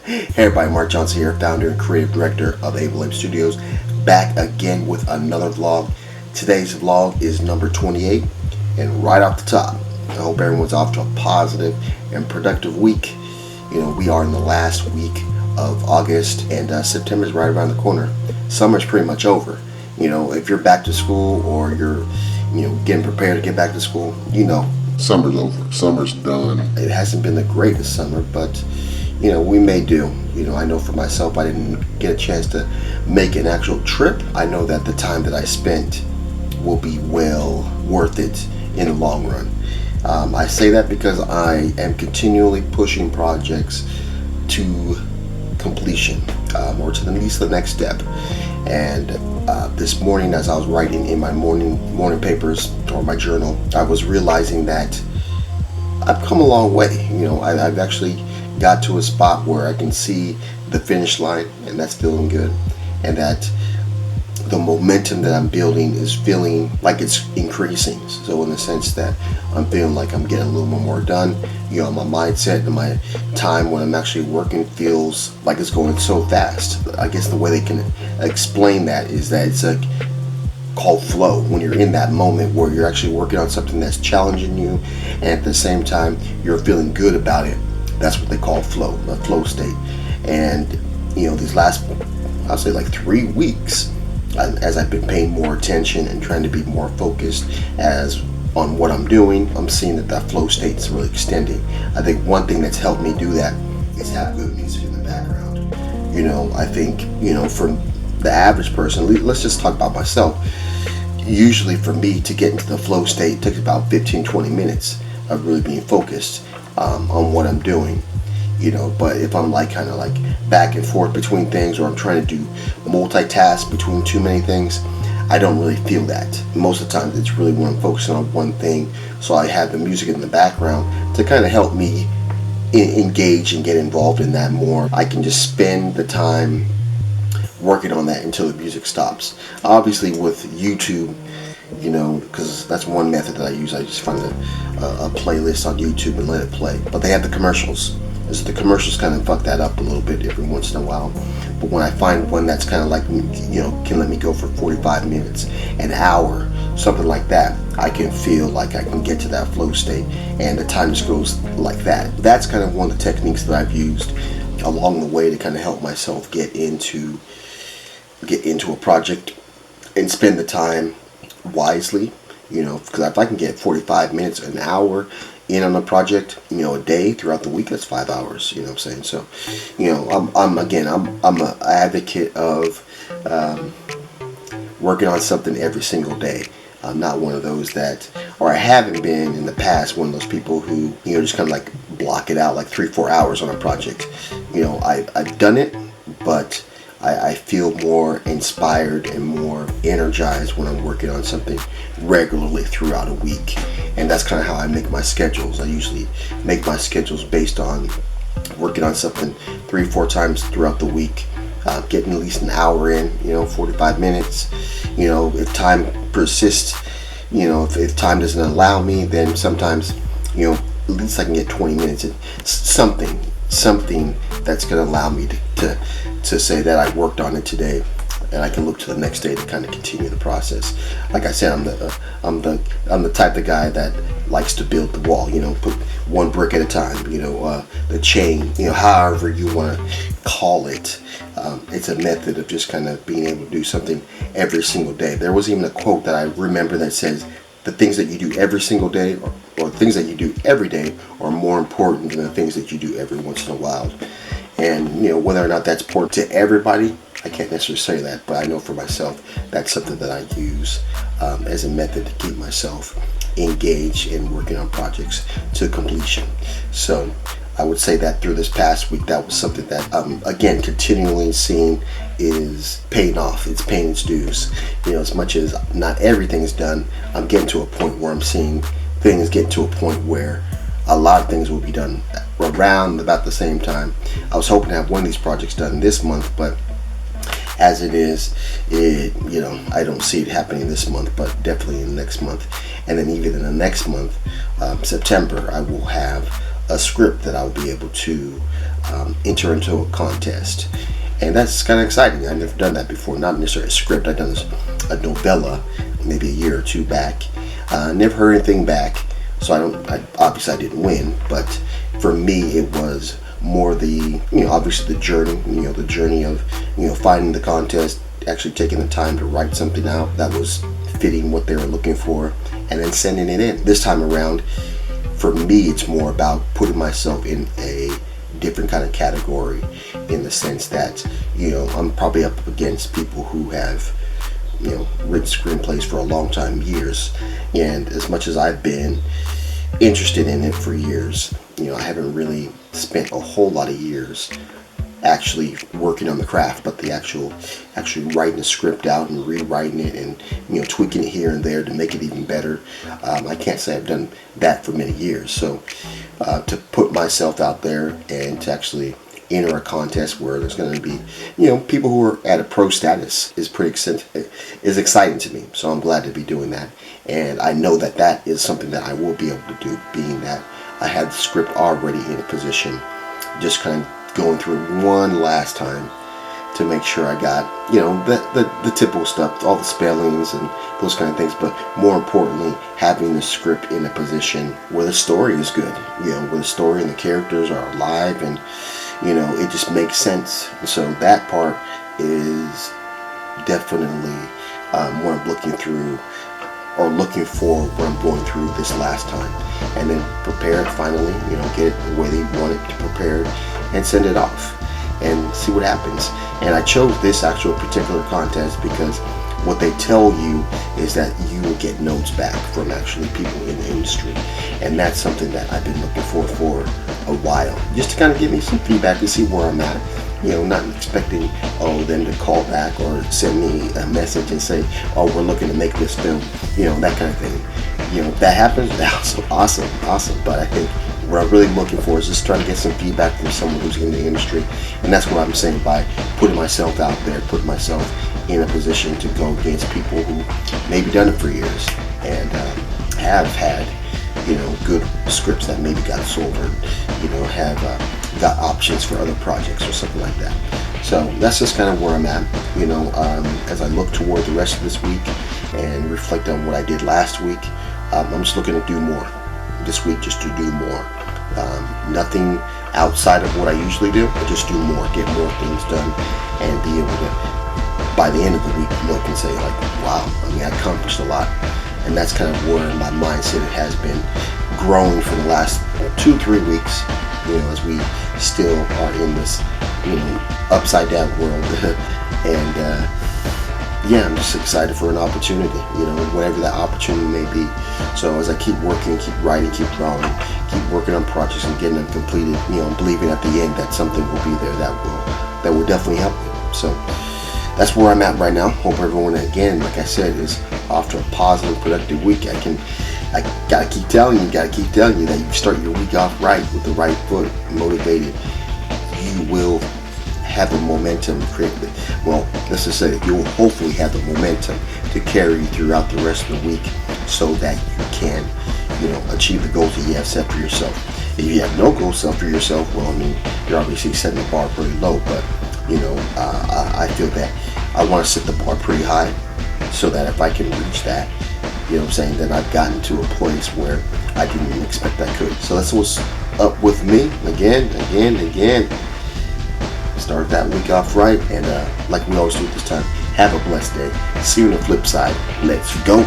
Hey everybody, Mark Johnson here, founder and creative director of Able Ape Studios, back again with another vlog. Today's vlog is number 28, and right off the top, I hope everyone's off to a positive and productive week. You know, we are in the last week of August, and September is right around the corner. Summer's pretty much over. You know, if you're back to school or you're, getting prepared to get back to school, Summer's over. Summer's done. it hasn't been the greatest summer, but we may do. I know for myself, I didn't get a chance to make an actual trip. I know that the time that I spent will be well worth it in the long run. I say that because I am continually pushing projects to completion, or to at least the next step. And this morning, as I was writing in my morning papers or my journal, I was realizing that I've come a long way. I've actually got to a spot where I can see the finish line, and that's feeling good, and that the momentum that I'm building is feeling like it's increasing. So in the sense that I'm feeling like I'm getting a little bit more done. My mindset and my time when I'm actually working feels like it's going so fast. I guess the way they can explain that is that it's called flow, when you're in that moment where you're actually working on something that's challenging you, and at the same time you're feeling good about it. That's what they call flow, a flow state. And these last, I'll say, like 3 weeks, as I've been paying more attention and trying to be more focused as on what I'm doing, I'm seeing that flow state is really extending. I think one thing that's helped me do that is have good music in the background. I think for the average person, let's just talk about myself. Usually for me to get into the flow state, it takes about 15-20 minutes of really being focused on what I'm doing. But if I'm kind of back and forth between things, or I'm trying to do multitask between too many things, I don't really feel that. Most of the time it's really when I'm focusing on one thing, so I have the music in the background to kind of help me engage and get involved in that more. I can just spend the time working on that until the music stops. Obviously with YouTube, because that's one method that I use. I just find a playlist on YouTube and let it play. But they have the commercials. So the commercials kind of fuck that up a little bit every once in a while. But when I find one that's kind of can let me go for 45 minutes, an hour, something like that, I can feel like I can get to that flow state, and the time just goes like that. That's kind of one of the techniques that I've used along the way to kind of help myself get into a project and spend the time wisely. Because if I can get 45 minutes, an hour in on a project, a day throughout the week, that's 5 hours. You know what I'm saying? So, I'm an advocate of working on something every single day. I'm not one of those that, or I haven't been in the past, one of those people who just kind of block it out like 3-4 hours on a project. I've done it, but I feel more inspired and more energized when I'm working on something regularly throughout a week. And that's kind of how I make my schedules. I usually make my schedules based on working on something 3-4 times throughout the week, getting at least an hour in, 45 minutes. If time persists, if time doesn't allow me, then sometimes, at least I can get 20 minutes in. Something that's going to allow me to say that I worked on it today, and I can look to the next day to kind of continue the process. Like I said, I'm the type of guy that likes to build the wall. Put one brick at a time. The chain. However you want to call it. It's a method of just kind of being able to do something every single day. There was even a quote that I remember that says, "The things that you do every single day, or things that you do every day, are more important than the things that you do every once in a while." And whether or not that's important to everybody, I can't necessarily say that, but I know for myself that's something that I use as a method to keep myself engaged in working on projects to completion. So I would say that through this past week, that was something that again, continually seeing is paying off. It's paying its dues. As much as not everything is done, I'm getting to a point where I'm seeing things get to a point where a lot of things will be done around about the same time. I was hoping to have one of these projects done this month, but as it is, I don't see it happening this month, but definitely in the next month. And then even in the next month, September, I will have a script that I'll be able to enter into a contest. And that's kind of exciting. I've never done that before. Not necessarily a script. I've done a novella maybe a year or two back. Never heard anything back, so obviously I didn't win. But for me, it was more the obviously the journey. The journey of finding the contest, actually taking the time to write something out that was fitting what they were looking for, and then sending it in. This time around, for me, it's more about putting myself in a different kind of category, in the sense that I'm probably up against people who have written screenplays for a long time, years, and as much as I've been interested in it for years, I haven't really spent a whole lot of years actually working on the craft, but the actually writing the script out and rewriting it and tweaking it here and there to make it even better. I can't say I've done that for many years. So to put myself out there and to actually enter a contest where there's going to be people who are at a pro status is exciting to me. So I'm glad to be doing that, and I know that that is something that I will be able to do, being that I had the script already in a position, just kind of going through one last time to make sure I got the typical stuff, all the spellings and those kind of things, but more importantly, having the script in a position where the story is good, where the story and the characters are alive, and it just makes sense. So that part is definitely what I'm looking for when I'm going through this last time, and then prepare it finally, get it the way they want it to prepare, and send it off and see what happens. And I chose this actual particular contest because what they tell you is that you will get notes back from actually people in the industry, and that's something that I've been looking for a while, just to kind of give me some feedback and see where I'm at. Not expecting them to call back or send me a message and say, we're looking to make this film, that kind of thing. If that happens, that's awesome. But I think what I'm really looking for is just trying to get some feedback from someone who's in the industry, and that's what I'm saying by putting myself out there, putting myself in a position to go against people who maybe done it for years and have had good scripts that maybe got sold, or have got options for other projects or something like that. So that's just kind of where I'm at, as I look toward the rest of this week and reflect on what I did last week. I'm just looking to do more this week, just to do more. Nothing outside of what I usually do, but just do more, get more things done, and be able to, by the end of the week, look and say, like, wow, I accomplished a lot. And that's kind of where my mindset has been growing for the last 2-3 weeks, as we still are in this, upside down world. And I'm just excited for an opportunity, whatever that opportunity may be. So as I keep working, keep writing, keep drawing, keep working on projects and getting them completed, believing at the end that something will be there that will definitely help me. So that's where I'm at right now. Hope everyone, again, like I said, is off to a positive, productive week. I gotta keep telling you that you start your week off right, with the right foot, motivated, you will have the momentum let's just say that you'll hopefully have the momentum to carry you throughout the rest of the week, so that you can achieve the goals that you have set for yourself. If you have no goals set for yourself, you're obviously setting the bar pretty low, but I feel that I want to set the bar pretty high, so that if I can reach that, then I've gotten to a place where I didn't even expect I could. So that's what's up with me. Again. Start that week off right, and like we always do at this time, have a blessed day. See you on the flip side. Let's go.